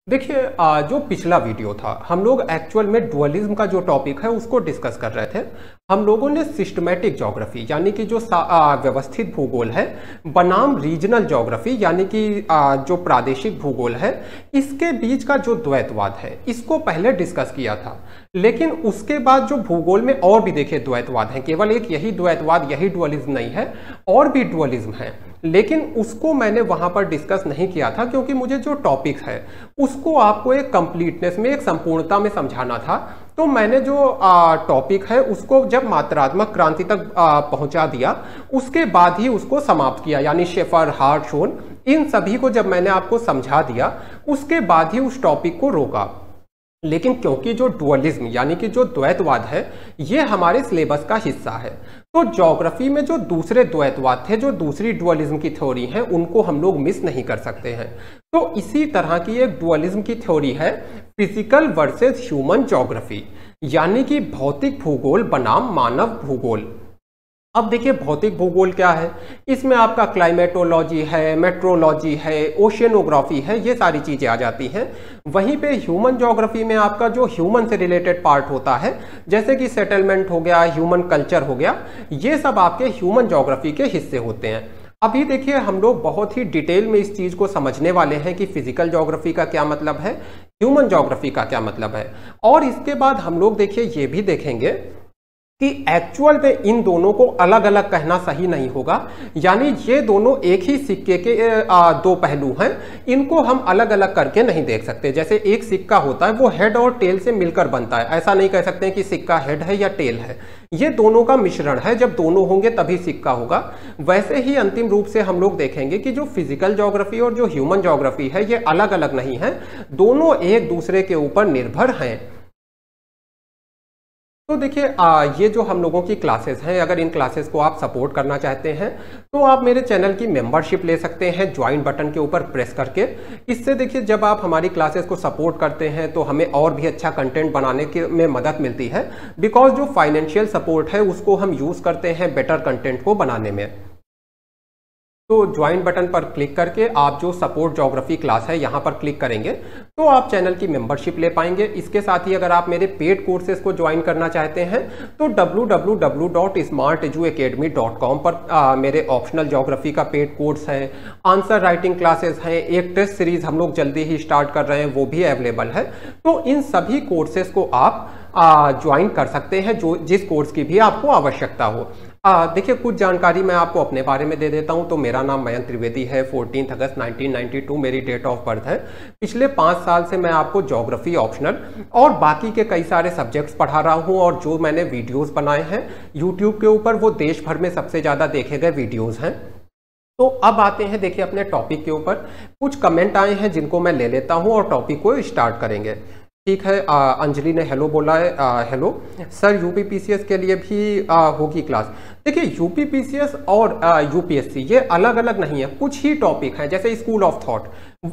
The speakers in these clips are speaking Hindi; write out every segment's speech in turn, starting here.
देखिए जो पिछला वीडियो था हम लोग एक्चुअल में डुअलिज्म का जो टॉपिक है उसको डिस्कस कर रहे थे। हम लोगों ने सिस्टमैटिक ज्योग्राफी यानी कि जो व्यवस्थित भूगोल है बनाम रीजनल ज्योग्राफी यानी कि जो प्रादेशिक भूगोल है इसके बीच का जो द्वैतवाद है इसको पहले डिस्कस किया था। लेकिन उसके बाद जो भूगोल में और भी देखिए द्वैतवाद है, केवल एक यही द्वैतवाद यही डुअलिज्म नहीं है, और भी डुअलिज्म है, लेकिन उसको मैंने वहां पर डिस्कस नहीं किया था क्योंकि मुझे जो टॉपिक है उसको आपको एक कंप्लीटनेस में एक संपूर्णता में समझाना था। तो मैंने जो टॉपिक है उसको जब मात्रात्मक क्रांति तक पहुंचा दिया उसके बाद ही उसको समाप्त किया, यानी शेफर, हार्टशोन, इन सभी को जब मैंने आपको समझा दिया उसके बाद ही उस टॉपिक को रोका। लेकिन क्योंकि जो डुअलिज्म यानी कि जो द्वैतवाद है ये हमारे सिलेबस का हिस्सा है, तो ज्योग्राफी में जो दूसरे द्वैतवाद थे, जो दूसरी डुअलिज्म की थ्योरी है, उनको हम लोग मिस नहीं कर सकते हैं। तो इसी तरह की एक डुअलिज्म की थ्योरी है फिजिकल वर्सेस ह्यूमन ज्योग्राफी, यानी कि भौतिक भूगोल बनाम मानव भूगोल। अब देखिए भौतिक भूगोल क्या है, इसमें आपका क्लाइमेटोलॉजी है, मेट्रोलॉजी है, ओशियनोग्राफी है, ये सारी चीजें आ जाती हैं। वहीं पे ह्यूमन ज्योग्राफी में आपका जो ह्यूमन से रिलेटेड पार्ट होता है जैसे कि सेटलमेंट हो गया, ह्यूमन कल्चर हो गया, ये सब आपके ह्यूमन ज्योग्राफी के हिस्से होते हैं। अभी देखिए हम लोग बहुत ही डिटेल में इस चीज को समझने वाले हैं कि फिजिकल ज्योग्राफी का क्या मतलब है, ह्यूमन ज्योग्राफी का क्या मतलब है, और इसके बाद हम लोग देखिए ये भी देखेंगे कि एक्चुअल में इन दोनों को अलग अलग कहना सही नहीं होगा, यानी ये दोनों एक ही सिक्के के दो पहलू हैं, इनको हम अलग अलग करके नहीं देख सकते। जैसे एक सिक्का होता है वो हेड और टेल से मिलकर बनता है, ऐसा नहीं कह सकते कि सिक्का हेड है या टेल है, ये दोनों का मिश्रण है, जब दोनों होंगे तभी सिक्का होगा। वैसे ही अंतिम रूप से हम लोग देखेंगे कि जो फिजिकल ज्योग्राफी और जो ह्यूमन ज्योग्राफी है ये अलग अलग नहीं है, दोनों एक दूसरे के ऊपर निर्भर हैं। तो देखिए ये जो हम लोगों की क्लासेस हैं, अगर इन क्लासेस को आप सपोर्ट करना चाहते हैं तो आप मेरे चैनल की मेंबरशिप ले सकते हैं ज्वाइन बटन के ऊपर प्रेस करके। इससे देखिए जब आप हमारी क्लासेस को सपोर्ट करते हैं तो हमें और भी अच्छा कंटेंट बनाने के में मदद मिलती है, बिकॉज जो फाइनेंशियल सपोर्ट है उसको हम यूज़ करते हैं बेटर कंटेंट को बनाने में। तो ज्वाइन बटन पर क्लिक करके आप जो सपोर्ट ज्योग्राफी क्लास है यहाँ पर क्लिक करेंगे तो आप चैनल की मेंबरशिप ले पाएंगे। इसके साथ ही अगर आप मेरे पेड कोर्सेज को ज्वाइन करना चाहते हैं तो www.smarteduacademy.com पर मेरे ऑप्शनल ज्योग्राफी का पेड कोर्स है, आंसर राइटिंग क्लासेस हैं, एक टेस्ट सीरीज हम लोग जल्दी ही स्टार्ट कर रहे हैं वो भी अवेलेबल है। तो इन सभी कोर्सेज को आप ज्वाइन कर सकते हैं जो जिस कोर्स की भी आपको आवश्यकता हो। देखिए कुछ जानकारी मैं आपको अपने बारे में दे देता हूं। तो मेरा नाम मयंक त्रिवेदी है, 14 अगस्त 1992 मेरी डेट ऑफ बर्थ है। पिछले 5 साल से मैं आपको ज्योग्राफी ऑप्शनल और बाकी के कई सारे सब्जेक्ट्स पढ़ा रहा हूं, और जो मैंने वीडियोस बनाए हैं यूट्यूब के ऊपर वो देश भर में सबसे ज़्यादा देखे गए वीडियोज़ हैं। तो अब आते हैं देखिए अपने टॉपिक के ऊपर। कुछ कमेंट आए हैं जिनको मैं ले लेता हूँ और टॉपिक को स्टार्ट करेंगे। ठीक है, अंजलि ने हेलो बोला है। हेलो सर, यूपीपीसीएस के लिए भी होगी क्लास। देखिए यूपीपीसीएस और यूपीएससी ये अलग अलग नहीं है, कुछ ही टॉपिक हैं। जैसे स्कूल ऑफ थॉट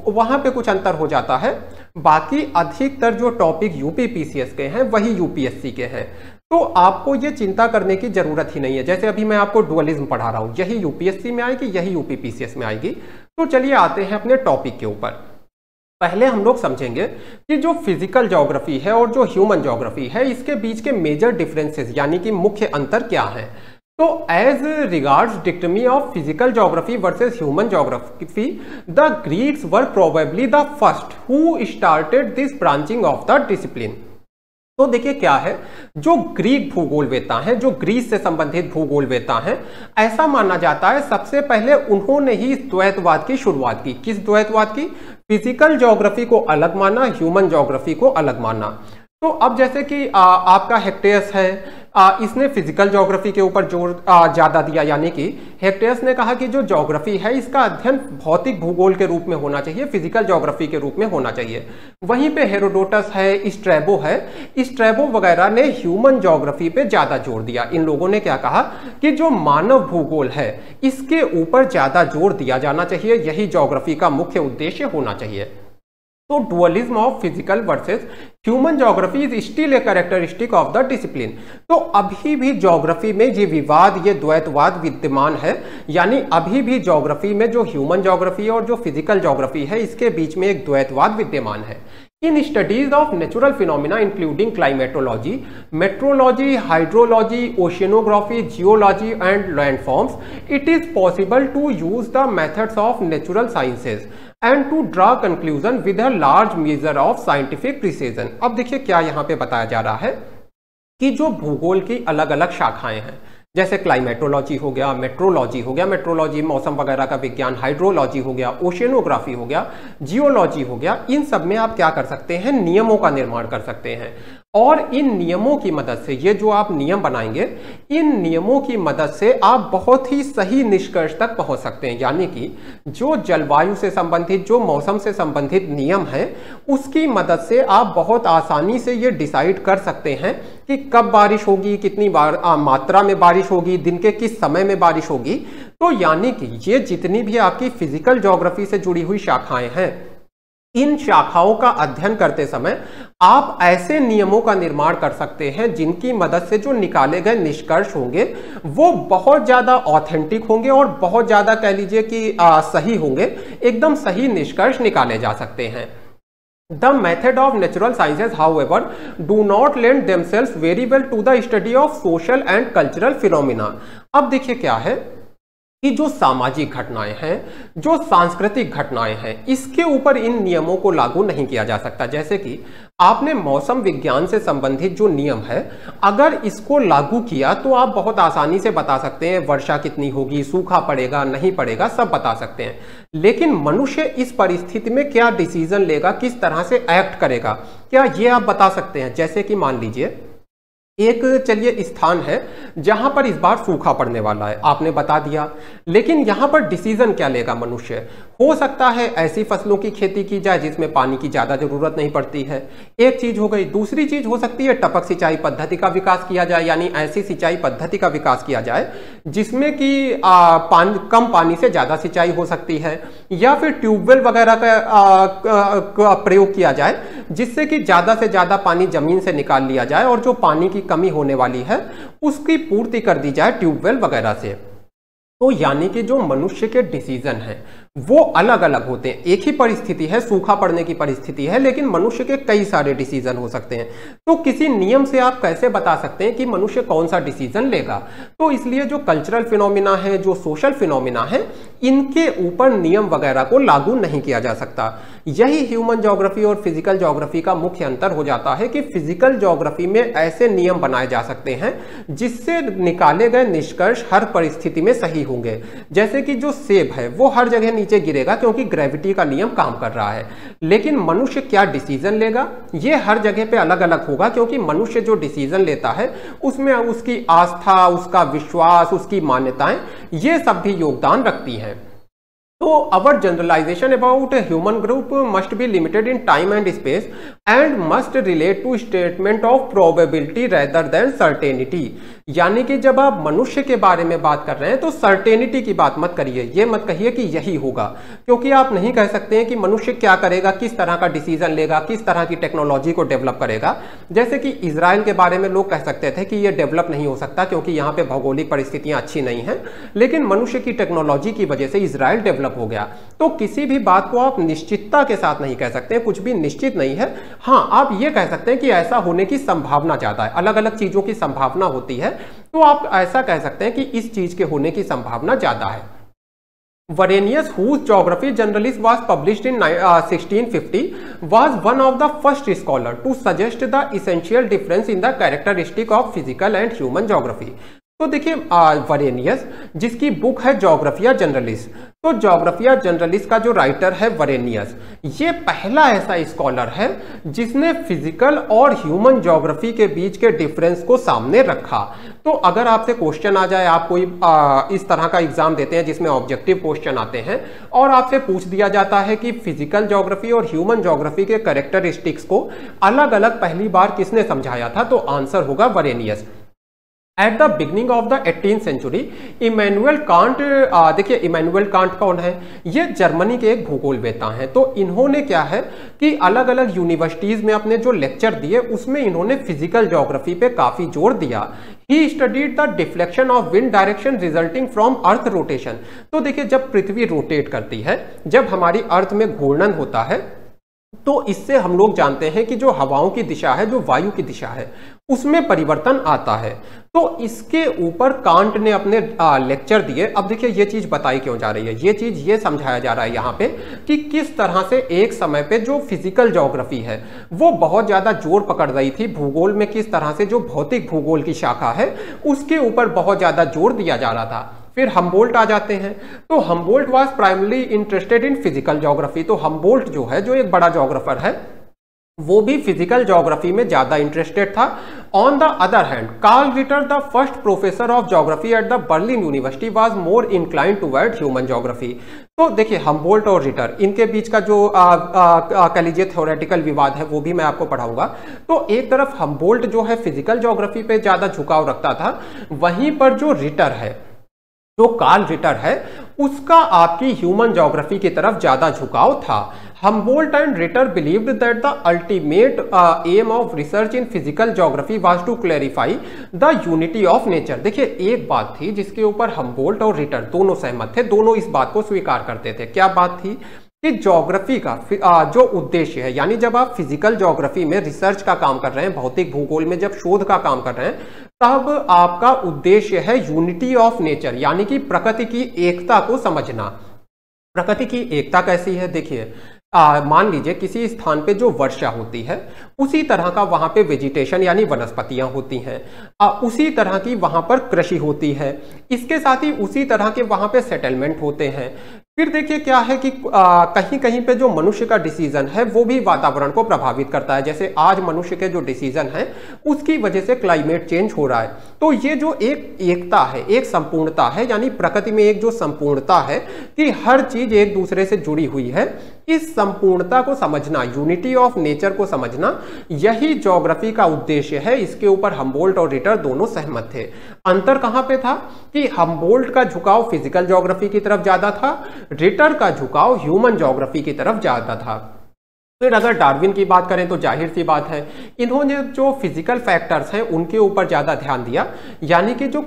वहाँ पे कुछ अंतर हो जाता है, बाकी अधिकतर जो टॉपिक यूपीपीसीएस के हैं वही यूपीएससी के हैं। तो आपको ये चिंता करने की जरूरत ही नहीं है। जैसे अभी मैं आपको डुअलिज्म पढ़ा रहा हूँ, यही यूपीएससी में आएगी, यही यूपीपीसीएस में आएगी। तो चलिए आते हैं अपने टॉपिक के ऊपर। पहले हम लोग समझेंगे कि जो फिजिकल ज्योग्राफी है और जो ह्यूमन ज्योग्राफी है इसके बीच के मेजर डिफरेंसेस यानी कि मुख्य अंतर क्या है। तो as regards dichotomy of physical geography versus human geography, the Greeks were probably the first who started this branching off the discipline. तो देखिए क्या है, जो ग्रीक भूगोलवेता हैं, जो ग्रीस से संबंधित भूगोलवेता हैं, ऐसा माना जाता है सबसे पहले उन्होंने ही इस द्वैतवाद की शुरुआत की। किस द्वैतवाद की? फिजिकल ज्योग्राफी को अलग माना, ह्यूमन ज्योग्राफी को अलग माना। तो अब जैसे कि आपका हेक्टेयस है, इसने फिजिकल ज्योग्राफी के ऊपर जोर ज्यादा दिया, यानी कि हेक्टेयस ने कहा कि जो ज्योग्राफी है इसका अध्ययन भौतिक भूगोल के रूप में होना चाहिए, फिजिकल ज्योग्राफी के रूप में होना चाहिए। वहीं पे हेरोडोटस है, स्ट्रैबो है, स्ट्रैबो वगैरह ने ह्यूमन ज्योग्राफी पे ज्यादा जोर दिया। इन लोगों ने क्या कहा कि जो मानव भूगोल है इसके ऊपर ज्यादा जोर दिया जाना चाहिए, यही ज्योग्राफी का मुख्य उद्देश्य होना चाहिए। तो dualism of physical versus human geography is still a characteristic of the discipline. तो अभी भी ज्योग्राफी में ये विवाद, ये द्वैतवाद विद्यमान है, यानी अभी भी ज्योग्राफी में जो ह्यूमन ज्योग्राफी और जो फिजिकल ज्योग्राफी है इसके बीच में एक द्वैतवाद विद्यमान है। In studies of natural phenomena including climatology, meteorology, hydrology, oceanography, geology and landforms, it is possible to use the methods of natural sciences and to draw conclusion with a large measure of scientific precision। अब देखिए क्या यहाँ पे बताया जा रहा है कि जो भूगोल की अलग अलग शाखाएं हैं, जैसे क्लाइमेटोलॉजी हो गया, मेट्रोलॉजी हो गया, मेट्रोलॉजी मौसम वगैरह का विज्ञान, हाइड्रोलॉजी हो गया, ओशियनोग्राफी हो गया, जियोलॉजी हो गया, इन सब में आप क्या कर सकते हैं, नियमों का निर्माण कर सकते हैं। और इन नियमों की मदद से, ये जो आप नियम बनाएंगे, इन नियमों की मदद से आप बहुत ही सही निष्कर्ष तक पहुंच सकते हैं। यानी कि जो जलवायु से संबंधित, जो मौसम से संबंधित नियम है, उसकी मदद से आप बहुत आसानी से ये डिसाइड कर सकते हैं कि कब बारिश होगी, कितनी मात्रा में बारिश होगी, दिन के किस समय में बारिश होगी। तो यानी कि ये जितनी भी आपकी फिजिकल ज्योग्राफी से जुड़ी हुई शाखाएं हैं, इन शाखाओं का अध्ययन करते समय आप ऐसे नियमों का निर्माण कर सकते हैं जिनकी मदद से जो निकाले गए निष्कर्ष होंगे वो बहुत ज्यादा ऑथेंटिक होंगे और बहुत ज्यादा कह लीजिए कि सही होंगे, एकदम सही निष्कर्ष निकाले जा सकते हैं। The method of natural sciences, however, do not lend themselves very well to the study of social and cultural phenomena। अब देखिए क्या है कि जो सामाजिक घटनाएं हैं, जो सांस्कृतिक घटनाएं हैं, इसके ऊपर इन नियमों को लागू नहीं किया जा सकता। जैसे कि आपने मौसम विज्ञान से संबंधित जो नियम है, अगर इसको लागू किया तो आप बहुत आसानी से बता सकते हैं वर्षा कितनी होगी, सूखा पड़ेगा नहीं पड़ेगा, सब बता सकते हैं। लेकिन मनुष्य इस परिस्थिति में क्या डिसीजन लेगा, किस तरह से एक्ट करेगा, क्या ये आप बता सकते हैं? जैसे कि मान लीजिए एक चलिए स्थान है जहां पर इस बार सूखा पड़ने वाला है, आपने बता दिया, लेकिन यहां पर डिसीजन क्या लेगा मनुष्य? हो सकता है ऐसी फसलों की खेती की जाए जिसमें पानी की ज्यादा जरूरत नहीं पड़ती है, एक चीज हो गई। दूसरी चीज हो सकती है टपक सिंचाई पद्धति का विकास किया जाए, यानी ऐसी सिंचाई पद्धति का विकास किया जाए जिसमें कि कम पानी से ज्यादा सिंचाई हो सकती है, या फिर ट्यूबवेल वगैरह का प्रयोग किया जाए जिससे कि ज्यादा से ज्यादा पानी जमीन से निकाल लिया जाए और जो पानी की कमी होने वाली है उसकी पूर्ति कर दी जाए ट्यूबवेल वगैरह से। तो यानी कि जो मनुष्य के डिसीजन हैं वो अलग अलग होते हैं। एक ही परिस्थिति है, सूखा पड़ने की परिस्थिति है, लेकिन मनुष्य के कई सारे डिसीजन हो सकते हैं। तो किसी नियम से आप कैसे बता सकते हैं कि मनुष्य कौन सा डिसीजन लेगा? तो इसलिए जो कल्चरल फिनोमिना है, जो सोशल फिनोमिना है, इनके ऊपर नियम वगैरह को लागू नहीं किया जा सकता। यही ह्यूमन ज्योग्राफी और फिजिकल ज्योग्राफी का मुख्य अंतर हो जाता है कि फिजिकल ज्योग्राफी में ऐसे नियम बनाए जा सकते हैं जिससे निकाले गए निष्कर्ष हर परिस्थिति में सही होंगे। जैसे कि जो सेब है वो हर जगह नीचे गिरेगा क्योंकि ग्रेविटी का नियम काम कर रहा है, लेकिन मनुष्य क्या डिसीजन लेगा ये हर जगह पे अलग अलग होगा, क्योंकि मनुष्य जो डिसीजन लेता है उसमें उसकी आस्था, उसका विश्वास, उसकी मान्यताएं, ये सब भी योगदान रखती हैं। तो our generalization about a human group must be limited in time and space and must relate to statement of probability rather than certainty। यानी कि जब आप मनुष्य के बारे में बात कर रहे हैं तो सर्टेनिटी की बात मत करिए, ये मत कहिए कि यही होगा, क्योंकि आप नहीं कह सकते हैं कि मनुष्य क्या करेगा, किस तरह का डिसीजन लेगा, किस तरह की टेक्नोलॉजी को डेवलप करेगा। जैसे कि इजराइल के बारे में लोग कह सकते थे कि ये डेवलप नहीं हो सकता क्योंकि यहाँ पे भौगोलिक परिस्थितियां अच्छी नहीं है, लेकिन मनुष्य की टेक्नोलॉजी की वजह से इजराइल डेवलप हो गया। तो किसी भी बात को आप निश्चितता के साथ नहीं कह सकते, कुछ भी निश्चित नहीं है। हाँ, आप ये कह सकते हैं कि ऐसा होने की संभावना ज्यादा है, अलग अलग चीजों की संभावना होती है, तो आप ऐसा कह सकते हैं कि इस चीज के होने की संभावना ज्यादा है। Varenius, whose geography generalist was published in 1650, was one of the first scholars to suggest the essential difference in the characteristic of physical and human geography। तो देखिए वरेनियस जिसकी बुक है ज्योग्राफिया जनरलिस्ट, तो ज्योग्राफिया जनरलिस्ट का जो राइटर है वरेनियस, ये पहला ऐसा स्कॉलर है जिसने फिजिकल और ह्यूमन ज्योग्राफी के बीच के डिफरेंस को सामने रखा। तो अगर आपसे क्वेश्चन आ जाए, आप कोई इस तरह का एग्जाम देते हैं जिसमें ऑब्जेक्टिव क्वेश्चन आते हैं और आपसे पूछ दिया जाता है कि फिजिकल ज्योग्राफी और ह्यूमन ज्योग्राफी के कैरेक्टरिस्टिक्स को अलग अलग पहली बार किसने समझाया था, तो आंसर होगा Varenius. At the beginning of the 18th century Immanuel Kant, देखिए इमैनुअल कांट कौन है, ये जर्मनी के एक भूगोलवेता हैं। तो इन्होंने क्या है कि अलग अलग यूनिवर्सिटीज में अपने जो लेक्चर दिए उसमें इन्होंने फिजिकल ज्योग्राफी पे काफी जोर दिया। He studied the deflection of wind direction resulting from earth rotation. तो देखिए जब पृथ्वी रोटेट करती है, जब हमारी अर्थ में घूर्णन होता है, तो इससे हम लोग जानते हैं कि जो हवाओं की दिशा है, जो वायु की दिशा है, उसमें परिवर्तन आता है। तो इसके ऊपर कांट ने अपने लेक्चर दिए। अब देखिए ये चीज बताई क्यों जा रही है, ये चीज ये समझाया जा रहा है यहाँ पे कि किस तरह से एक समय पे जो फिजिकल ज्योग्राफी है वो बहुत ज्यादा जोर पकड़ रही थी भूगोल में, किस तरह से जो भौतिक भूगोल की शाखा है उसके ऊपर बहुत ज्यादा जोर दिया जा रहा था। फिर हम्बोल्ट आ जाते हैं। तो Humboldt was primarily interested in physical geography. तो हम्बोल्ट जो है, जो एक बड़ा ज्योग्राफर है, वो भी फिजिकल ज्योग्राफी में ज्यादा इंटरेस्टेड था। On the other hand Carl Ritter, the first professor of geography at the Berlin university, was more inclined toward human geography. तो देखिए हम्बोल्ट और रिटर, इनके बीच का जो कह लीजिए थ्योरेटिकल विवाद है वो भी मैं आपको पढ़ाऊंगा। तो एक तरफ हम्बोल्ट जो है फिजिकल ज्योग्राफी पे ज्यादा झुकाव रखता था, वहीं पर जो रिटर है, जो कार्ल रिटर है, उसका आपकी ह्यूमन ज्योग्राफी की तरफ ज्यादा झुकाव था। Humboldt and Ritter believed that the ultimate aim of research in physical geography was to clarify the unity of nature। देखिए एक बात थी जिसके ऊपर हम्बोल्ट और रिटर दोनों सहमत थे, दोनों इस बात को स्वीकार करते थे। क्या बात थी कि ज्योग्राफी का जो उद्देश्य है, यानी जब आप फिजिकल ज्योग्राफी में रिसर्च का काम कर रहे हैं, भौतिक भूगोल में जब शोध का काम कर रहे हैं, तब आपका उद्देश्य है यूनिटी ऑफ नेचर, यानी कि प्रकृति की एकता को समझना। प्रकृति की एकता कैसी है, देखिए मान लीजिए किसी स्थान पे जो वर्षा होती है उसी तरह का वहां पे वेजिटेशन यानी वनस्पतियां होती हैं, उसी तरह की वहां पर कृषि होती है, इसके साथ ही उसी तरह के वहां पे सेटलमेंट होते हैं। फिर देखिए क्या है कि कहीं कहीं पे जो मनुष्य का डिसीजन है वो भी वातावरण को प्रभावित करता है। जैसे आज मनुष्य के जो डिसीजन है उसकी वजह से क्लाइमेट चेंज हो रहा है। तो ये जो एक एकता है, एक संपूर्णता है, यानी प्रकृति में एक जो संपूर्णता है कि हर चीज एक दूसरे से जुड़ी हुई है, इस संपूर्णता को समझना, यूनिटी ऑफ नेचर को समझना, यही ज्योग्राफी का उद्देश्य है। इसके ऊपर हम्बोल्ट और रिटर दोनों सहमत थे। अंतर कहां पे था कि हम्बोल्ट का झुकाव फिजिकल ज्योग्राफी की तरफ ज्यादा था, रिटर का झुकाव ह्यूमन ज्योग्राफी की तरफ ज्यादा था। फिर अगर डार्विन की बात करें तो जाहिर सी बात है इन्होंने जो फिजिकल फैक्टर्स हैं उनके ऊपर ज्यादा ध्यान दिया, यानी कि जो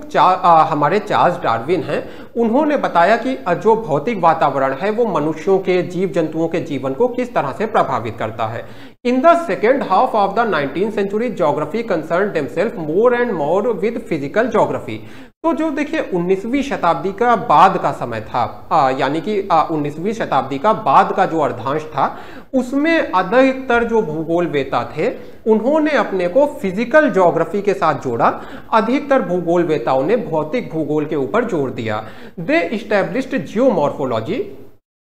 हमारे चार्ल्स डार्विन हैं उन्होंने बताया कि जो भौतिक वातावरण है वो मनुष्यों के, जीव जंतुओं के जीवन को किस तरह से प्रभावित करता है। In the second half of the 19th century geography concern themselves more and more with physical geography. तो जो देखिए 19वीं शताब्दी का बाद का समय था, यानी कि 19वीं शताब्दी का बाद का जो अर्धांश था, उसमें अधिकतर जो भूगोलवेता थे उन्होंने अपने को फिजिकल ज्योग्राफी के साथ जोड़ा। अधिकतर भूगोलवेताओं ने भौतिक भूगोल के ऊपर जोर दिया। They established geomorphology,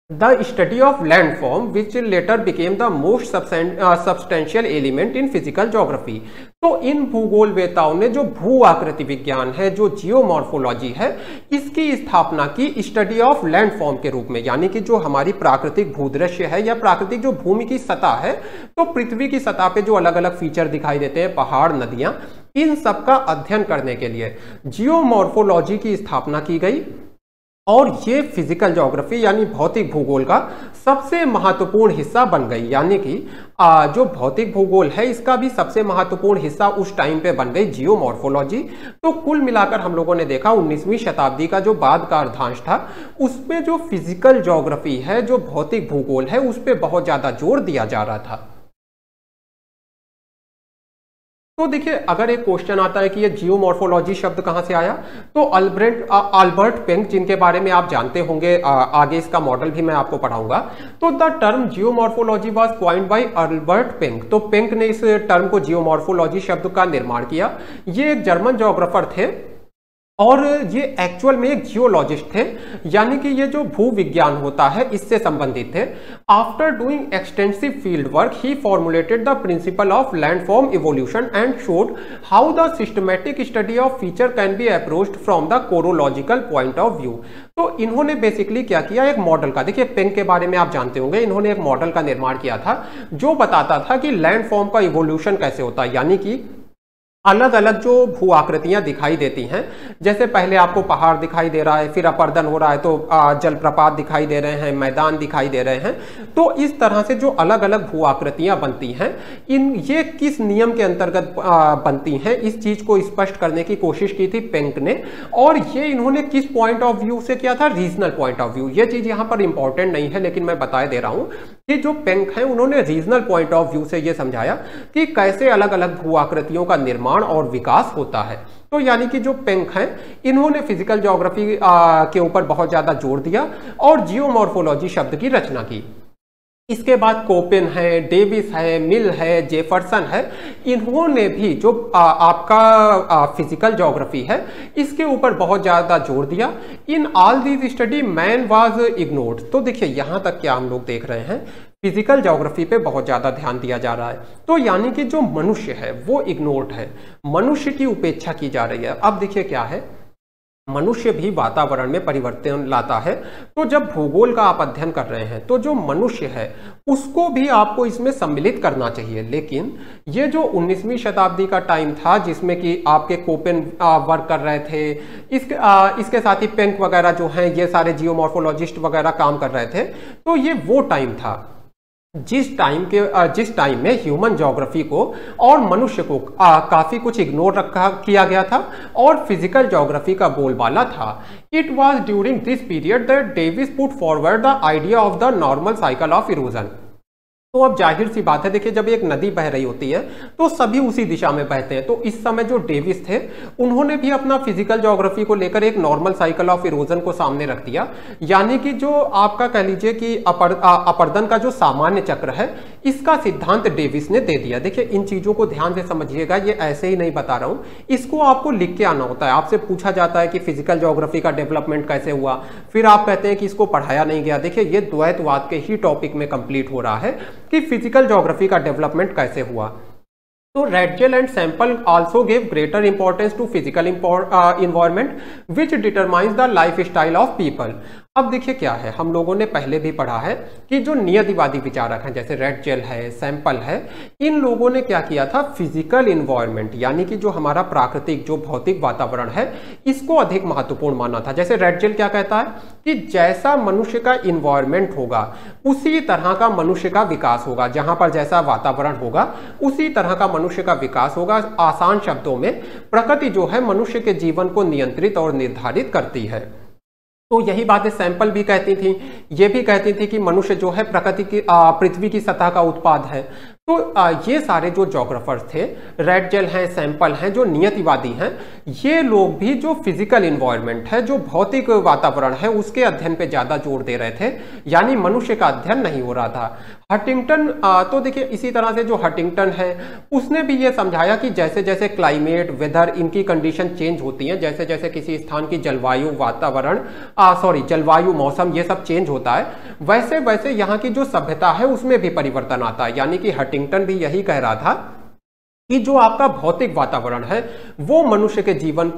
the study of landform which later became the most substantial element in physical geography। तो इन भूगोलवेताओं ने जो भू आकृति विज्ञान है, जो जियोमॉर्फोलॉजी है, इसकी स्थापना की स्टडी ऑफ लैंडफॉर्म के रूप में, यानी कि जो हमारी प्राकृतिक भूदृश्य है या प्राकृतिक जो भूमि की सतह है, तो पृथ्वी की सतह पे जो अलग अलग फीचर दिखाई देते हैं, पहाड़, नदियां, इन सब का अध्ययन करने के लिए जियोमॉर्फोलॉजी की स्थापना की गई। और ये फिजिकल ज्योग्राफी यानी भौतिक भूगोल का सबसे महत्वपूर्ण हिस्सा बन गई, यानी कि जो भौतिक भूगोल है इसका भी सबसे महत्वपूर्ण हिस्सा उस टाइम पे बन गई जियोमॉर्फोलॉजी। तो कुल मिलाकर हम लोगों ने देखा 19वीं शताब्दी का जो बाद का अर्धांश था उसमें जो फिजिकल ज्योग्राफी है, जो भौतिक भूगोल है, उस पर बहुत ज्यादा जोर दिया जा रहा था। तो देखिए अगर एक क्वेश्चन आता है कि ये जियोमॉर्फोलॉजी शब्द कहां से आया, तो अल्बर्ट पेंक, जिनके बारे में आप जानते होंगे, आगे इसका मॉडल भी मैं आपको पढ़ाऊंगा। तो the term geomorphology was coined bye Albert Penck. तो पेंक ने इस टर्म को जियोमॉर्फोलॉजी शब्द का निर्माण किया। ये एक जर्मन ज्योग्राफर थे और ये एक्चुअल में एक जियोलॉजिस्ट थे, यानी कि ये जो भू विज्ञान होता है इससे संबंधित थे। After doing extensive field work he formulated the principle of landform evolution and showed how the systematic study of feature can be approached from the chorological point of view. तो इन्होंने बेसिकली क्या किया, एक मॉडल का, देखिए पेंक के बारे में आप जानते होंगे, इन्होंने एक मॉडल का निर्माण किया था जो बताता था कि लैंडफॉर्म का इवोल्यूशन कैसे होता है, यानी कि अलग अलग जो भू आकृतियां दिखाई देती हैं, जैसे पहले आपको पहाड़ दिखाई दे रहा है, फिर अपरदन हो रहा है तो जलप्रपात दिखाई दे रहे हैं, मैदान दिखाई दे रहे हैं। तो इस तरह से जो अलग अलग भू आकृतियां बनती हैं, ये किस नियम के अंतर्गत बनती हैं, इस चीज को स्पष्ट करने की कोशिश की थी पेंक ने। और ये इन्होंने किस पॉइंट ऑफ व्यू से किया था? Regional point of view. ये चीज यहाँ पर इंपॉर्टेंट नहीं है, लेकिन मैं बता दे रहा हूं कि जो पेंक है उन्होंने रीजनल पॉइंट ऑफ व्यू से ये समझाया कि कैसे अलग अलग भू आकृतियों का निर्माण और विकास होता है। तो यानी कि जो पेंक हैं, इन्होंने फिजिकल ज्योग्राफी के ऊपर बहुत ज्यादा जोर दिया और जियोमॉर्फोलॉजी शब्द की रचना की। इसके बाद कोपेन है, डेविस है, मिल है, जेफरसन है, इन्होंने भी जो आपका फिजिकल ज्योग्राफी है इसके ऊपर बहुत ज़्यादा जोर दिया। In all these study man was ignored. तो देखिए यहाँ तक क्या हम लोग देख रहे हैं, फिजिकल ज्योग्राफी पे बहुत ज़्यादा ध्यान दिया जा रहा है। तो यानी कि जो मनुष्य है वो इग्नोर्ड है, मनुष्य की उपेक्षा की जा रही है। अब देखिए क्या है, मनुष्य भी वातावरण में परिवर्तन लाता है। तो जब भूगोल का आप अध्ययन कर रहे हैं तो जो मनुष्य है उसको भी आपको इसमें सम्मिलित करना चाहिए। लेकिन ये जो 19वीं शताब्दी का टाइम था जिसमें कि आपके कोपेन वर्क कर रहे थे, इसके साथ ही पेंक वगैरह जो हैं ये सारे जियोमॉर्फोलॉजिस्ट वगैरह काम कर रहे थे। तो ये वो टाइम था जिस टाइम में ह्यूमन ज्योग्राफी को और मनुष्य को काफी कुछ इग्नोर किया गया था और फिजिकल ज्योग्राफी का बोलबाला था। It was during this period that Davis put forward the idea of the normal cycle of erosion. तो अब जाहिर सी बात है, देखिए जब एक नदी बह रही होती है तो सभी उसी दिशा में बहते हैं। तो इस समय जो डेविस थे उन्होंने भी अपना फिजिकल ज्योग्राफी को लेकर एक नॉर्मल साइकिल ऑफ इरोजन को सामने रख दिया। यानी कि जो आपका कह लीजिए कि अपरदन का जो सामान्य चक्र है इसका सिद्धांत डेविस ने दे दिया। देखिए इन चीजों को ध्यान से समझिएगा, ये ऐसे ही नहीं बता रहा हूं, इसको आपको लिख के आना होता है। आपसे पूछा जाता है कि फिजिकल ज्योग्राफी का डेवलपमेंट कैसे हुआ, फिर आप कहते हैं कि इसको पढ़ाया नहीं गया। देखिए ये द्वैतवाद के ही टॉपिक में कंप्लीट हो रहा है कि फिजिकल ज्योग्राफी का डेवलपमेंट कैसे हुआ। तो Ratzel and Semple also give greater importance to physical environment which determines the life style of people. अब देखिए क्या है, हम लोगों ने पहले भी पढ़ा है कि जो नियतिवादी विचारक हैं जैसे रेडजेल है, सैंपल है, इन लोगों ने क्या किया था, फिजिकल इन्वायरमेंट यानी कि जो हमारा प्राकृतिक जो भौतिक वातावरण है इसको अधिक महत्वपूर्ण माना था। जैसे रेडजेल क्या कहता है कि जैसा मनुष्य का इन्वायरमेंट होगा उसी तरह का मनुष्य का विकास होगा। जहां पर जैसा वातावरण होगा उसी तरह का मनुष्य का विकास होगा। आसान शब्दों में प्रकृति जो है मनुष्य के जीवन को नियंत्रित और निर्धारित करती है। तो यही बातें सैंपल भी कहती थी, ये भी कहती थी कि मनुष्य जो है प्रकृति की पृथ्वी की सतह का उत्पाद है। तो ये सारे जो ज्योग्राफर्स थे, रेडजेल हैं, सैंपल हैं, जो नियतिवादी हैं, ये लोग भी जो फिजिकल इन्वायरमेंट है, जो भौतिक वातावरण है, उसके अध्ययन पे ज्यादा जोर दे रहे थे, यानी मनुष्य का अध्ययन नहीं हो रहा था। हंटिंगटन तो देखिए इसी तरह से जो हंटिंगटन है उसने भी ये समझाया कि जैसे जैसे क्लाइमेट, वेदर, इनकी कंडीशन चेंज होती हैं, जैसे जैसे किसी स्थान की जलवायु, वातावरण जलवायु, मौसम, ये सब चेंज होता है, वैसे वैसे यहाँ की जो सभ्यता है उसमें भी परिवर्तन आता है। यानी कि हंटिंगटन भी यही कह रहा था कि जो आपका भौतिक वातावरण है वो मनुष्य के जीवन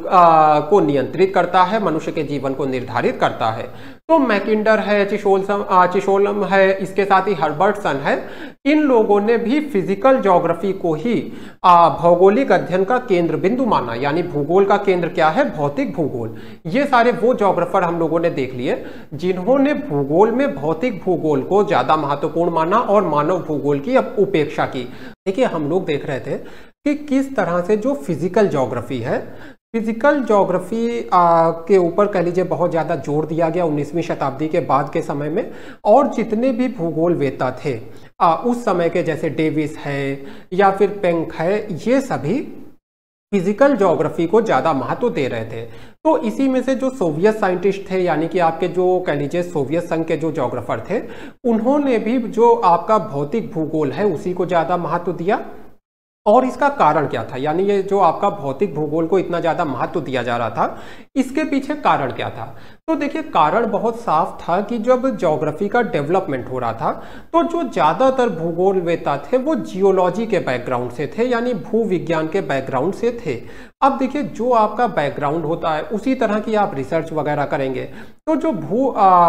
को नियंत्रित करता है, मनुष्य के जीवन को निर्धारित करता है। तो मैकिंडर है, चिशोलम है, इसके साथ ही हर्बर्टसन है, इन लोगों ने भी फिजिकल ज्योग्राफी को ही भौगोलिक अध्ययन का केंद्र बिंदु माना। यानी भूगोल का केंद्र क्या है, भौतिक भूगोल। ये सारे वो ज्योग्राफर हम लोगों ने देख लिए जिन्होंने भूगोल में भौतिक भूगोल को ज्यादा महत्वपूर्ण माना और मानव भूगोल की उपेक्षा की। देखिए हम लोग देख रहे थे कि किस तरह से जो फिजिकल ज्योग्राफी है, फिजिकल ज्योग्राफी के ऊपर कह लीजिए बहुत ज़्यादा जोर दिया गया 19वीं शताब्दी के बाद के समय में। और जितने भी भूगोलवेत्ता थे उस समय के, जैसे डेविस है या फिर पेंक है, ये सभी फिजिकल ज्योग्राफी को ज़्यादा महत्व दे रहे थे। तो इसी में से जो सोवियत साइंटिस्ट थे, यानी कि आपके जो कह लीजिए सोवियत संघ के जो ज्योग्राफर थे, उन्होंने भी जो आपका भौतिक भूगोल है उसी को ज़्यादा महत्व दिया। और इसका कारण क्या था, यानी ये जो आपका भौतिक भूगोल को इतना ज्यादा महत्व दिया जा रहा था, इसके पीछे कारण क्या था। तो देखिए कारण बहुत साफ था कि जब ज्योग्राफी का डेवलपमेंट हो रहा था तो जो ज्यादातर भूगोलवेत्ता थे वो जियोलॉजी के बैकग्राउंड से थे, यानी भू विज्ञान के बैकग्राउंड से थे। अब देखिए जो आपका बैकग्राउंड होता है उसी तरह की आप रिसर्च वगैरह करेंगे। तो जो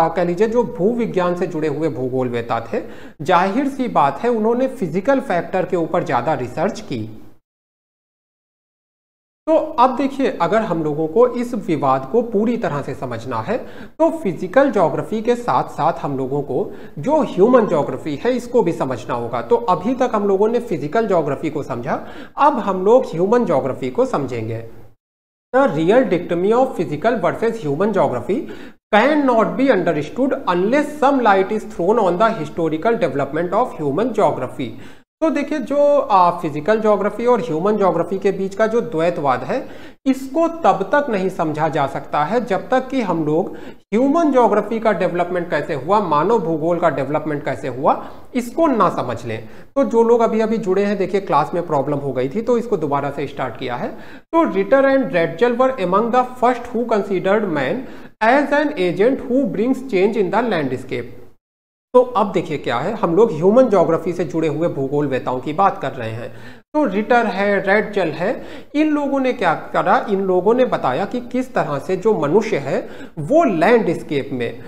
कह लीजिए जो भू विज्ञान से जुड़े हुए भूगोलवेत्ता थे, जाहिर सी बात है उन्होंने फिजिकल फैक्टर के ऊपर ज्यादा रिसर्च की। तो अब देखिए, अगर हम लोगों को इस विवाद को पूरी तरह से समझना है तो फिजिकल ज्योग्राफी के साथ साथ हम लोगों को जो ह्यूमन ज्योग्राफी है इसको भी समझना होगा। तो अभी तक हम लोगों ने फिजिकल ज्योग्राफी को समझा, अब हम लोग ह्यूमन ज्योग्राफी को समझेंगे। The real dichotomy of physical versus human geography can not be understood unless some light is thrown on the historical development of human geography. तो देखिए, जो फिजिकल ज्योग्राफी और ह्यूमन ज्योग्राफी के बीच का जो द्वैतवाद है इसको तब तक नहीं समझा जा सकता है जब तक कि हम लोग ह्यूमन ज्योग्राफी का डेवलपमेंट कैसे हुआ, मानव भूगोल का डेवलपमेंट कैसे हुआ, इसको ना समझ लें। तो जो लोग अभी अभी जुड़े हैं, देखिए क्लास में प्रॉब्लम हो गई थी तो इसको दोबारा से स्टार्ट किया है। तो Ritter and Ratzel were among the first who considered man as an agent who brings change in the landscape. तो अब देखिए क्या है, हम लोग ह्यूमन ज्योग्राफी से जुड़े हुए भूगोलवेताओं की बात कर रहे हैं। तो रिटर है, रेडजल है, इन लोगों ने क्या करा, इन लोगों ने बताया कि किस तरह से जो मनुष्य है वो लैंडस्केप में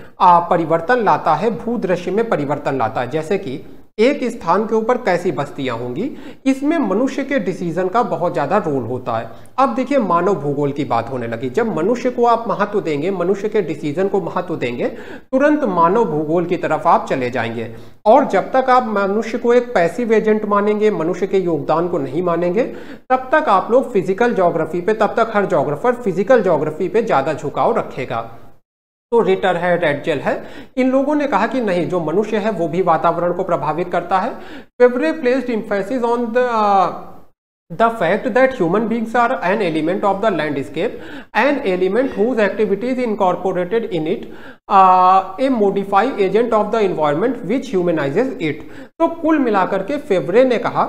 परिवर्तन लाता है, भूदृश्य में परिवर्तन लाता है। जैसे कि एक स्थान के ऊपर कैसी बस्तियां होंगी, इसमें मनुष्य के डिसीजन का बहुत ज्यादा रोल होता है। अब देखिए, मानव भूगोल की बात होने लगी। जब मनुष्य को आप महत्व देंगे, मनुष्य के डिसीजन को महत्व देंगे, तुरंत मानव भूगोल की तरफ आप चले जाएंगे। और जब तक आप मनुष्य को एक पैसिव एजेंट मानेंगे, मनुष्य के योगदान को नहीं मानेंगे, तब तक आप लोग फिजिकल ज्योग्राफी पे, तब तक हर ज्योग्राफर फिजिकल ज्योग्राफी पे ज्यादा झुकाव रखेगा। तो रिटर है, रेडजल है, इन लोगों ने कहा कि नहीं, जो मनुष्य है वो भी वातावरण को प्रभावित करता है। Febvre placed emphasis on the fact that human beings are an element of the landscape, an element whose activity is incorporated in it, a modified agent of the environment which humanizes it। तो कुल मिलाकर के फेवरे ने कहा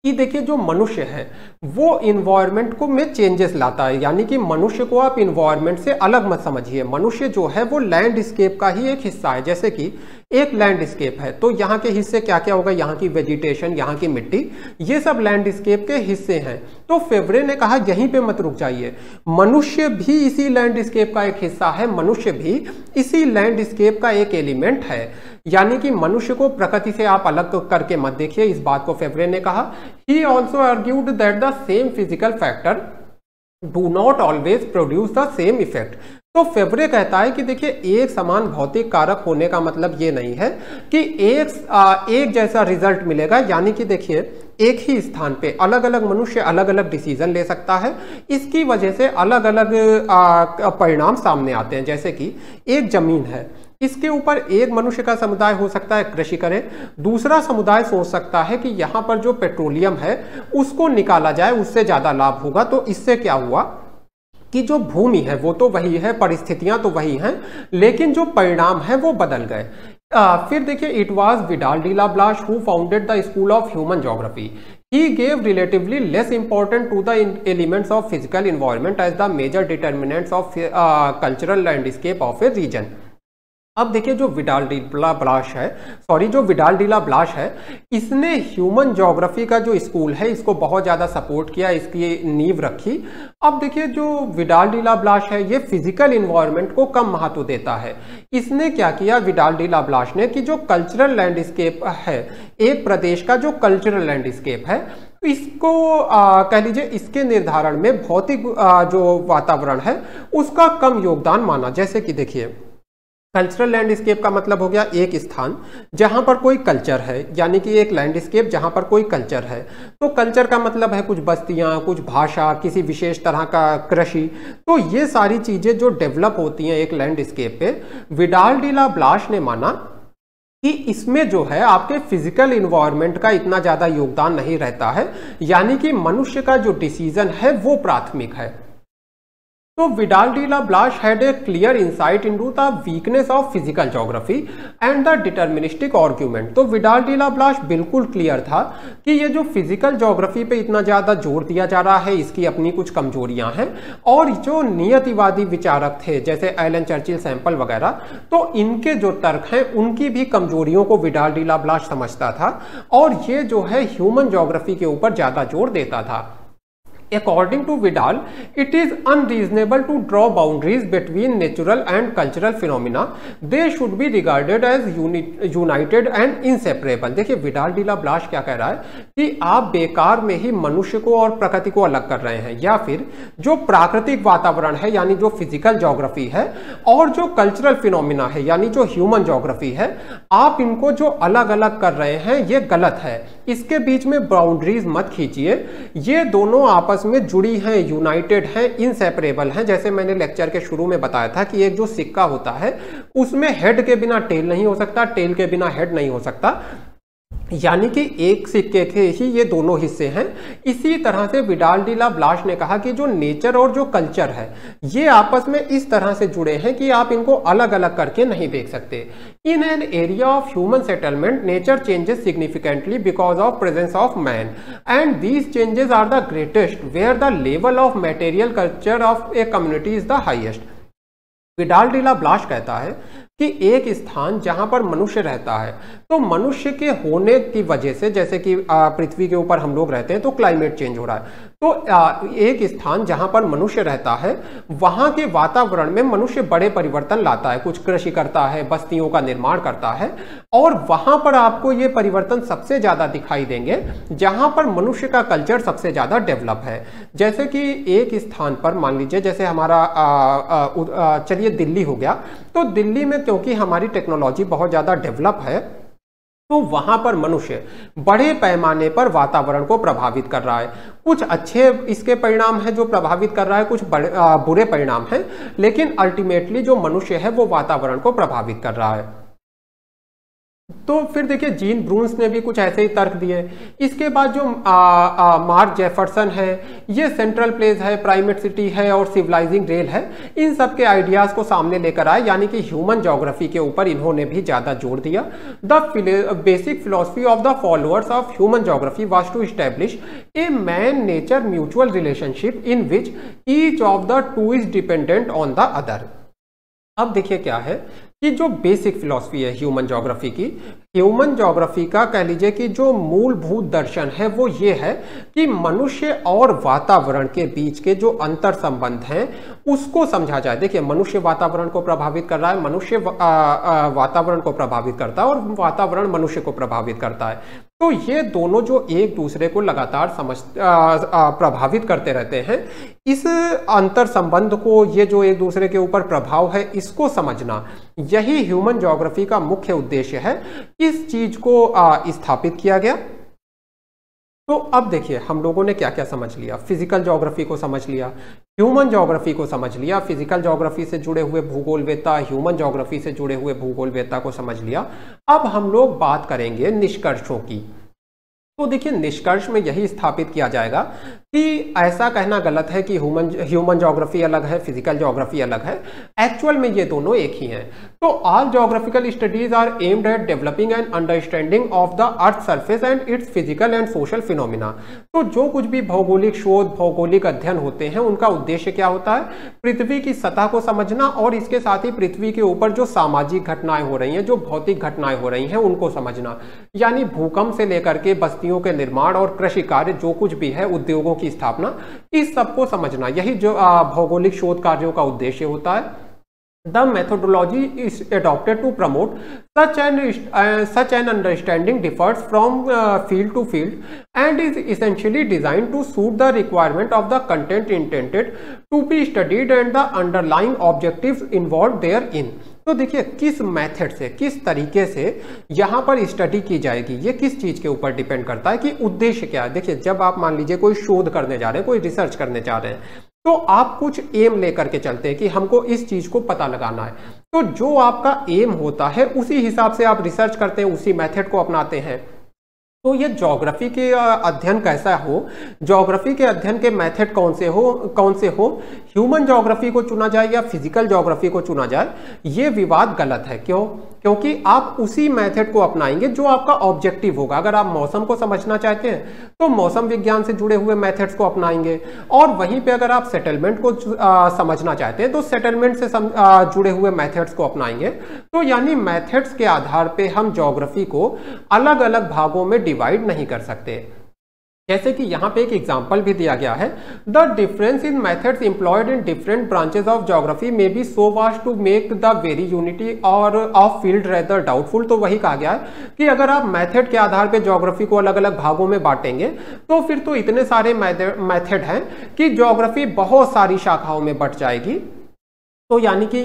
कि देखिए, जो मनुष्य है वो इन्वायरमेंट को में चेंजेस लाता है, यानी कि मनुष्य को आप इन्वायरमेंट से अलग मत समझिए। मनुष्य जो है वो लैंडस्केप का ही एक हिस्सा है। जैसे कि एक लैंडस्केप है तो यहाँ के हिस्से क्या क्या होगा, यहाँ की वेजिटेशन, यहाँ की मिट्टी, ये सब लैंडस्केप के हिस्से हैं। तो फेवरे ने कहा यहीं पे मत रुक जाइए, मनुष्य भी इसी लैंडस्केप का एक हिस्सा है, मनुष्य भी इसी लैंडस्केप का एक एलिमेंट है। यानी कि मनुष्य को प्रकृति से आप अलग करके मत देखिए, इस बात को फेवरे ने कहा। He also argued that the same physical factor do not always produce the same effect. तो फेवरे कहता है कि देखिए, एक समान भौतिक कारक होने का मतलब ये नहीं है कि एक जैसा रिजल्ट मिलेगा। यानी कि देखिए, एक ही स्थान पे अलग अलग मनुष्य अलग अलग डिसीजन ले सकता है, इसकी वजह से अलग अलग परिणाम सामने आते हैं। जैसे कि एक जमीन है, इसके ऊपर एक मनुष्य का समुदाय हो सकता है कृषि करे, दूसरा समुदाय सोच सकता है कि यहाँ पर जो पेट्रोलियम है उसको निकाला जाए, उससे ज्यादा लाभ होगा। तो इससे क्या हुआ कि जो भूमि है वो तो वही है, परिस्थितियां तो वही हैं, लेकिन जो परिणाम है वो बदल गए। फिर देखिए, it was Vidal de la Blache who founded the school of human geography. He gave relatively less importance to the elements of physical environment as the major determinants of cultural landscape of a region। अब देखिए, जो विडाल डी ला ब्लाश है, इसने ह्यूमन ज्योग्राफी का जो स्कूल है इसको बहुत ज़्यादा सपोर्ट किया, इसकी नींव रखी। अब देखिए, जो विडाल डी ला ब्लाश है ये फिजिकल इन्वायरमेंट को कम महत्व देता है। इसने क्या किया, विडाल डी ला ब्लाश ने, कि जो कल्चरल लैंडस्केप है, एक प्रदेश का जो कल्चरल लैंडस्केप है, इसको कह लीजिए इसके निर्धारण में भौतिक जो वातावरण है उसका कम योगदान माना। जैसे कि देखिए, कल्चरल लैंडस्केप का मतलब हो गया एक स्थान जहां पर कोई कल्चर है, यानी कि एक लैंडस्केप जहां पर कोई कल्चर है। तो कल्चर का मतलब है कुछ बस्तियां, कुछ भाषा, किसी विशेष तरह का कृषि। तो ये सारी चीजें जो डेवलप होती हैं एक लैंडस्केप पे, विडाल डी ला ब्लाश ने माना कि इसमें जो है आपके फिजिकल इन्वायरमेंट का इतना ज्यादा योगदान नहीं रहता है, यानी कि मनुष्य का जो डिसीजन है वो प्राथमिक है। तो Vidal de la Blache had a clear insight into the weakness of physical geography and the deterministic argument. तो विडाल डी ला ब्लाश बिल्कुल क्लियर था कि ये जो फिजिकल ज्योग्राफी पे इतना ज्यादा जोर दिया जा रहा है इसकी अपनी कुछ कमजोरियां हैं, और जो नियतिवादी विचारक थे जैसे एलन चर्चिल, सैंपल वगैरह, तो इनके जो तर्क हैं उनकी भी कमजोरियों को विडाल डी ला ब्लाश समझता था, और ये जो है ह्यूमन ज्योग्राफी के ऊपर ज्यादा जोर देता था। According to Vidal, it is unreasonable to draw boundaries between natural and cultural phenomena. They should be regarded as united and inseparable. देखिए विडाल डी ला ब्लाश क्या कह रहा है कि आप बेकार में ही मनुष्य को और प्रकृति को अलग कर रहे हैं, या फिर जो प्राकृतिक वातावरण है यानी जो फिजिकल ज्योग्राफी है और जो कल्चरल फिनोमिना है यानी जो ह्यूमन ज्योग्राफी है, आप इनको जो अलग अलग कर रहे हैं ये गलत है। इसके बीच में बाउंड्रीज मत खींचिए, ये दोनों आपस में जुड़ी हैं, यूनाइटेड हैं, इनसेपरेबल हैं। जैसे मैंने लेक्चर के शुरू में बताया था कि एक जो सिक्का होता है उसमें हेड के बिना टेल नहीं हो सकता, टेल के बिना हेड नहीं हो सकता, यानी कि एक सिक्के के ही ये दोनों हिस्से हैं। इसी तरह से विडाल डी ला ब्लाश ने कहा कि जो नेचर और जो कल्चर है ये आपस में इस तरह से जुड़े हैं कि आप इनको अलग अलग करके नहीं देख सकते। In an area of human settlement nature changes significantly because of presence of man and these changes are the greatest where the level of material culture of a community is the highest. Vidal de la Blache कहता है कि एक स्थान जहां पर मनुष्य रहता है, तो मनुष्य के होने की वजह से, जैसे कि पृथ्वी के ऊपर हम लोग रहते हैं तो क्लाइमेट चेंज हो रहा है, तो एक स्थान जहां पर मनुष्य रहता है वहां के वातावरण में मनुष्य बड़े परिवर्तन लाता है, कुछ कृषि करता है, बस्तियों का निर्माण करता है, और वहां पर आपको ये परिवर्तन सबसे ज्यादा दिखाई देंगे जहां पर मनुष्य का कल्चर सबसे ज्यादा डेवलप है। जैसे कि एक स्थान पर मान लीजिए, जैसे हमारा चलिए दिल्ली हो गया, तो दिल्ली में क्योंकि हमारी टेक्नोलॉजी बहुत ज्यादा डेवलप है तो वहां पर मनुष्य बड़े पैमाने पर वातावरण को प्रभावित कर रहा है। कुछ अच्छे इसके परिणाम हैं जो प्रभावित कर रहा है, कुछ बुरे परिणाम हैं, लेकिन अल्टीमेटली जो मनुष्य है वो वातावरण को प्रभावित कर रहा है। तो फिर देखिए जीन ब्रून्स ने भी कुछ ऐसे ही तर्क दिए। इसके बाद जो मार्क जेफरसन है, ये सेंट्रल प्लेस है, प्राइमेट सिटी है और सिविलाइजिंग रेल है, इन सब के आइडियाज को सामने लेकर आए, यानी कि ह्यूमन ज्योग्राफी के ऊपर इन्होंने भी ज्यादा जोर दिया। The basic philosophy of the followers of human geography was to establish a man nature mutual relationship in which each of the two is dependent on the other. अब देखिए क्या है कि जो बेसिक फिलॉसफी है ह्यूमन ज्योग्राफी की, ह्यूमन ज्योग्राफी का कह लीजिए कि जो मूलभूत दर्शन है वो ये है कि मनुष्य और वातावरण के बीच के जो अंतर संबंध हैं उसको समझा जाए। देखिए मनुष्य वातावरण को प्रभावित कर रहा है, मनुष्य वातावरण को प्रभावित करता है और वातावरण मनुष्य को प्रभावित करता है। तो ये दोनों जो एक दूसरे को लगातार प्रभावित करते रहते हैं, इस अंतर संबंध को, ये जो एक दूसरे के ऊपर प्रभाव है, इसको समझना, यही ह्यूमन ज्योग्राफी का मुख्य उद्देश्य है। इस चीज को स्थापित किया गया। तो अब देखिए हम लोगों ने क्या क्या समझ लिया। फिजिकल ज्योग्राफी को समझ लिया, ह्यूमन ज्योग्राफी को समझ लिया, फिजिकल ज्योग्राफी से जुड़े हुए भूगोलवेत्ता, ह्यूमन ज्योग्राफी से जुड़े हुए भूगोलवेत्ता को समझ लिया। अब हम लोग बात करेंगे निष्कर्षों की। तो देखिए निष्कर्ष में यही स्थापित किया जाएगा कि ऐसा कहना गलत है कि ह्यूमन ज्योग्राफी अलग है, फिजिकल ज्योग्राफी अलग है। एक्चुअल में ये दोनों एक ही हैं। तो all geographical studies are aimed at developing and understanding of the earth surface and its physical and social phenomena. तो जो कुछ भी भौगोलिक शोध, भौगोलिक अध्ययन होते हैं, उनका उद्देश्य क्या होता है? पृथ्वी की सतह को समझना और इसके साथ ही पृथ्वी के ऊपर जो सामाजिक घटनाएं हो रही हैं, जो भौतिक घटनाएं हो रही हैं, उनको समझना। यानी भूकंप से लेकर के बस्तियों के निर्माण और कृषि कार्य, जो कुछ भी है, उद्योगों की स्थापना, इस सबको समझना, यही जो भौगोलिक शोध कार्यों का उद्देश्य होता है। The methodology is adopted to promote such an understanding differs from field to field and is essentially designed to suit the requirement of the content intended to be studied and the underlying objectives involved therein। तो देखिए किस मेथड से, किस तरीके से यहाँ पर स्टडी की जाएगी, ये किस चीज के ऊपर डिपेंड करता है कि उद्देश्य क्या है। देखिए जब आप मान लीजिए कोई शोध करने जा रहे हैं, कोई रिसर्च करने जा रहे हैं, तो आप कुछ एम लेकर के चलते हैं कि हमको इस चीज को पता लगाना है। तो जो आपका एम होता है उसी हिसाब से आप रिसर्च करते हैं, उसी मेथड को अपनाते हैं। तो ये ज्योग्राफी के अध्ययन कैसा हो, ज्योग्राफी के अध्ययन के मेथड कौन से हो, ह्यूमन ज्योग्राफी को चुना जाए या फिजिकल ज्योग्राफी को चुना जाए, ये विवाद गलत है। क्यों? क्योंकि आप उसी मेथड को अपनाएंगे जो आपका ऑब्जेक्टिव होगा। अगर आप मौसम को समझना चाहते हैं तो मौसम विज्ञान से जुड़े हुए मेथड्स को अपनाएंगे, और वहीं पे अगर आप सेटलमेंट को समझना चाहते हैं तो सेटलमेंट से जुड़े हुए मेथड्स को अपनाएंगे। तो यानी मेथड्स के आधार पे हम ज्योग्राफी को अलग अलग भागों में डिवाइड नहीं कर सकते। जैसे कि यहाँ पे एक एग्जाम्पल भी दिया गया है, the difference in methods employed in different branches of geography may be so vast to make the very unity or of field rather doubtful. तो वही कहा गया है कि अगर आप मेथड के आधार पे ज्योग्राफी को अलग अलग भागों में बांटेंगे तो फिर तो इतने सारे मेथड हैं कि ज्योग्राफी बहुत सारी शाखाओं में बट जाएगी। तो यानी कि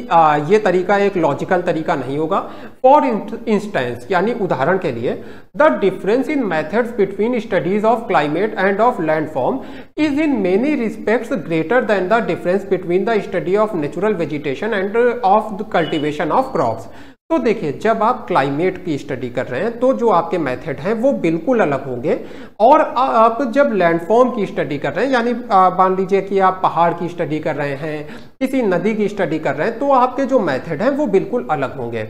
ये तरीका एक लॉजिकल तरीका नहीं होगा। फॉर इंस्टेंस यानी उदाहरण के लिए, the difference in methods between studies of climate end of landform is in many respects greater than the difference between the study of natural vegetation end of the cultivation of crops. तो देखिए, जब आप क्लाइमेट की स्टडी कर रहे हैं तो जो आपके मेथड हैं वो बिल्कुल अलग होंगे, और आप जब लैंडफॉर्म की स्टडी कर रहे हैं, यानी मान लीजिए कि आप पहाड़ की स्टडी कर रहे हैं, किसी नदी की स्टडी कर रहे हैं, तो आपके जो मेथड हैं वो बिल्कुल अलग होंगे।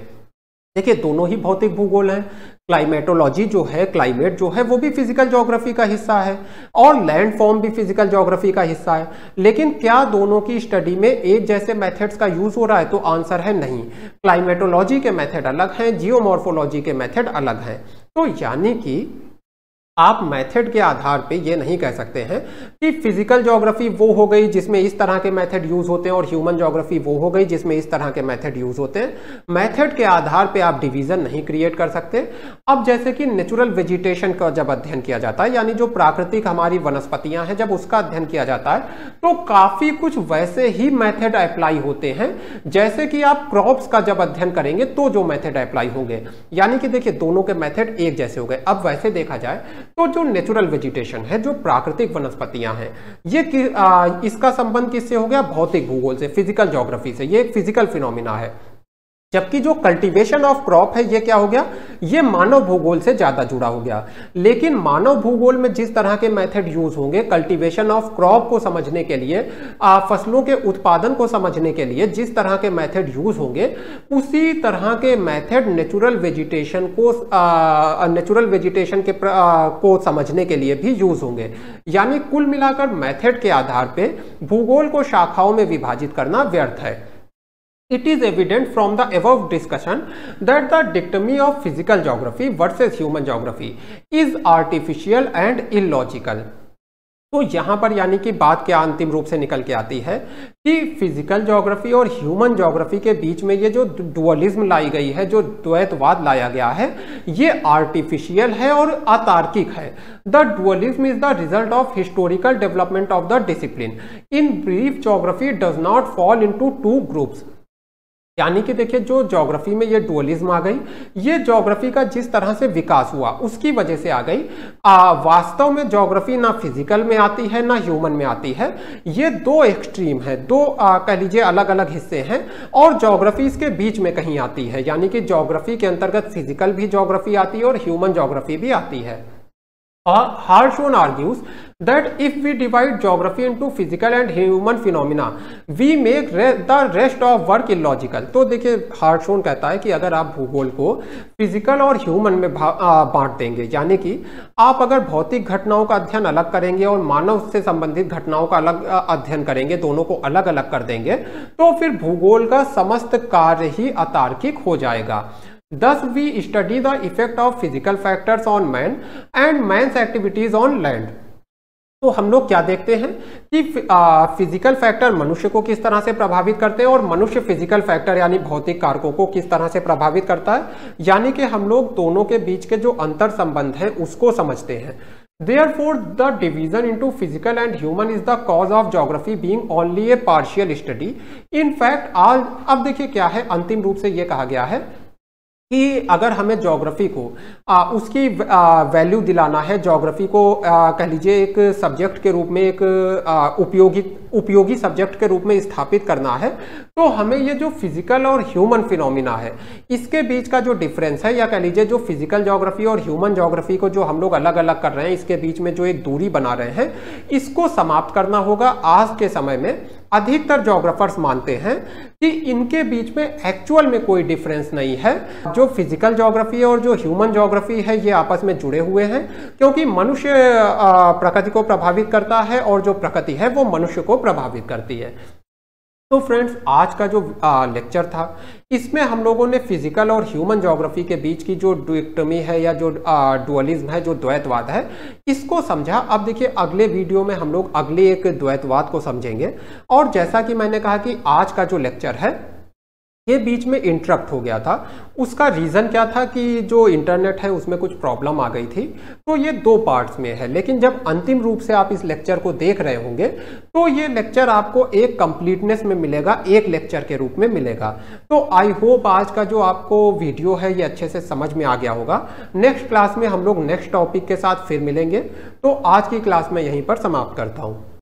देखिए, दोनों ही भौतिक भूगोल हैं। क्लाइमेटोलॉजी जो है, क्लाइमेट जो है, वो भी फिजिकल ज्योग्राफी का हिस्सा है और लैंडफॉर्म भी फिजिकल ज्योग्राफी का हिस्सा है। लेकिन क्या दोनों की स्टडी में एक जैसे मेथड्स का यूज हो रहा है? तो आंसर है नहीं। क्लाइमेटोलॉजी के मेथड अलग हैं, जियोमॉर्फोलॉजी के मेथड अलग हैं। तो यानी कि आप मेथड के आधार पे ये नहीं कह सकते हैं कि फिजिकल ज्योग्राफी वो हो गई जिसमें इस तरह के मेथड यूज होते हैं और ह्यूमन ज्योग्राफी वो हो गई जिसमें इस तरह के मेथड यूज होते हैं। मेथड के आधार पे आप डिवीजन नहीं क्रिएट कर सकते। अब जैसे कि नेचुरल वेजिटेशन का जब अध्ययन किया जाता है, यानी जो प्राकृतिक हमारी वनस्पतियां हैं, जब उसका अध्ययन किया जाता है तो काफी कुछ वैसे ही मेथड अप्लाई होते हैं जैसे कि आप क्रॉप्स का जब अध्ययन करेंगे तो जो मेथड अप्लाई होंगे। यानी कि देखिए, दोनों के मेथड एक जैसे हो गए। अब वैसे देखा जाए तो जो नेचुरल वेजिटेशन है, जो प्राकृतिक वनस्पतियां हैं, ये इसका संबंध किससे हो गया? भौतिक भूगोल से, फिजिकल ज्योग्राफी से। ये एक फिजिकल फिनोमिना है। जबकि जो कल्टीवेशन ऑफ क्रॉप है, ये क्या हो गया? ये मानव भूगोल से ज्यादा जुड़ा हो गया। लेकिन मानव भूगोल में जिस तरह के मेथड यूज होंगे कल्टीवेशन ऑफ क्रॉप को समझने के लिए, फसलों के उत्पादन को समझने के लिए जिस तरह के मेथड यूज होंगे, उसी तरह के मेथड नेचुरल वेजिटेशन को समझने के लिए भी यूज होंगे। यानी कुल मिलाकर मेथड के आधार पर भूगोल को शाखाओं में विभाजित करना व्यर्थ है। It is evident from the above discussion that the dichotomy of physical geography versus human geography is artificial and illogical. तो यहाँ पर यानी कि बात क्या अंतिम रूप से निकल के आती है कि फिजिकल ज्योग्राफी और ह्यूमन ज्योग्राफी के बीच में ये जो डुअलिज्म लाई गई है, जो द्वैतवाद लाया गया है, ये आर्टिफिशियल है और अतार्किक है। The dualism is the result of historical development of the discipline. In brief, geography does not fall into two groups. यानी कि देखिए, जो ज्योग्राफी में ये डुअलिज्म आ गई, ये ज्योग्राफी का जिस तरह से विकास हुआ उसकी वजह से आ गई। वास्तव में ज्योग्राफी ना फिजिकल में आती है ना ह्यूमन में आती है। ये दो एक्सट्रीम है, दो कह लीजिए अलग अलग हिस्से हैं, और ज्योग्राफी इसके बीच में कहीं आती है। यानी कि ज्योग्राफी के अंतर्गत फिजिकल भी ज्योग्राफी आती है और ह्यूमन ज्योग्राफी भी आती है। Harshon argues that if we divide geography into physical and human phenomena, we make the rest of work illogical। तो देखिए, हार्शोन कहता है कि अगर आप भूगोल को फिजिकल और ह्यूमन में बांट देंगे, यानी कि आप अगर भौतिक घटनाओं का अध्ययन अलग करेंगे और मानव से संबंधित घटनाओं का अलग अध्ययन करेंगे, दोनों को अलग अलग कर देंगे, तो फिर भूगोल का समस्त कार्य ही अतार्किक हो जाएगा। Thus we study the effect of physical factors on man and man's activities on land। तो हम लोग क्या देखते हैं कि फिजिकल फैक्टर मनुष्य को किस तरह से प्रभावित करते हैं और मनुष्य फिजिकल फैक्टर यानी भौतिक कारकों को किस तरह से प्रभावित करता है। यानी कि हम लोग दोनों के बीच के जो अंतर संबंध है उसको समझते हैं। Therefore, the division into physical and human is the cause of geography being only a partial study। In fact, अब देखिए क्या है, अंतिम रूप से ये कहा गया है कि अगर हमें ज्योग्राफी को उसकी वैल्यू दिलाना है, ज्योग्राफी को कह लीजिए एक सब्जेक्ट के रूप में, एक उपयोगी सब्जेक्ट के रूप में स्थापित करना है, तो हमें ये जो फिजिकल और ह्यूमन फिनोमिना है इसके बीच का जो डिफरेंस है, या कह लीजिए जो फिजिकल ज्योग्राफी और ह्यूमन ज्योग्राफी को जो हम लोग अलग अलग कर रहे हैं, इसके बीच में जो एक दूरी बना रहे हैं, इसको समाप्त करना होगा। आज के समय में अधिकतर ज्योग्राफर्स मानते हैं कि इनके बीच में एक्चुअल में कोई डिफरेंस नहीं है। जो फिजिकल ज्योग्राफी और जो ह्यूमन ज्योग्राफी है ये आपस में जुड़े हुए हैं, क्योंकि मनुष्य प्रकृति को प्रभावित करता है और जो प्रकृति है वो मनुष्य को प्रभावित करती है। तो फ्रेंड्स, आज का जो लेक्चर था, इसमें हम लोगों ने फिजिकल और ह्यूमन ज्योग्राफी के बीच की जो ड्यूइक्टमी है या जो डुअलिज्म है, जो द्वैतवाद है, इसको समझा। अब देखिए, अगले वीडियो में हम लोग अगले एक द्वैतवाद को समझेंगे। और जैसा कि मैंने कहा कि आज का जो लेक्चर है ये बीच में इंटरप्ट हो गया था। उसका रीज़न क्या था कि जो इंटरनेट है उसमें कुछ प्रॉब्लम आ गई थी। तो ये 2 पार्ट्स में है, लेकिन जब अंतिम रूप से आप इस लेक्चर को देख रहे होंगे तो ये लेक्चर आपको एक कंप्लीटनेस में मिलेगा, एक लेक्चर के रूप में मिलेगा। तो आई होप आज का जो आपको वीडियो है ये अच्छे से समझ में आ गया होगा। नेक्स्ट क्लास में हम लोग नेक्स्ट टॉपिक के साथ फिर मिलेंगे। तो आज की क्लास में यहीं पर समाप्त करता हूँ।